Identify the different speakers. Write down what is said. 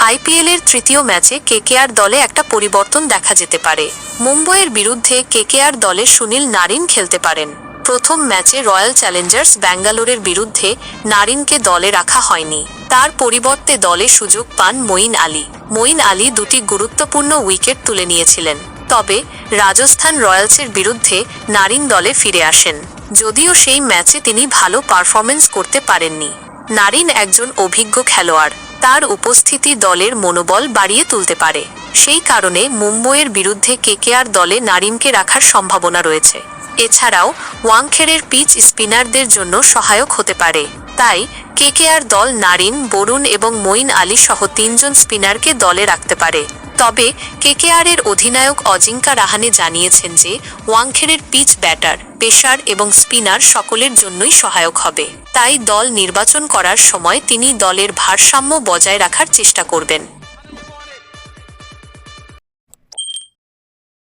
Speaker 1: আইপিএলের তৃতীয় ম্যাচে কেকেআর দলে একটা পরিবর্তন দেখা যেতে পারে। মুম্বইয়ের বিরুদ্ধে কেকেআর দলে সুনীল নারিন খেলতে পারেন। প্রথম ম্যাচে রয়্যাল চ্যালেঞ্জার্স ব্যাঙ্গালোরের বিরুদ্ধে নারিনকে দলে রাখা হয়নি। তার পরিবর্তে দলে সুযোগ পান মঈন আলী। মঈন আলী দুটি গুরুত্বপূর্ণ উইকেট তুলে নিয়েছিলেন। তবে রাজস্থান রয়্যালসের বিরুদ্ধে নারিন দলে ফিরে আসেন, যদিও সেই ম্যাচে তিনি ভালো পারফরমেন্স করতে পারেননি। নারিন একজন অভিজ্ঞ খেলোয়াড়, তার উপস্থিতি দলের মনোবল বাড়িয়ে তুলতে পারে। সেই কারণে মুম্বইয়ের বিরুদ্ধে কেকেআর দলে নারিনকে রাখার সম্ভাবনা রয়েছে। এছাড়াও ওয়াংখেড়ের পিচ স্পিনারদের জন্য সহায়ক হতে পারে। তাই কেকেআর দল নারিন, বরুণ এবং মঈন আলী সহ 3 জন স্পিনারকে দলে রাখতে পারে। তবে কেকেআরের অধিনায়ক অজিঙ্কা রাহানে জানিয়েছেন যে ওয়াংখেড়ের পিচ ব্যাটার, পেসার এবং স্পিনার সকলের জন্যই সহায়ক হবে। তাই দল নির্বাচন করার সময় তিনি দলের ভারসাম্য বজায় রাখার চেষ্টা করবেন।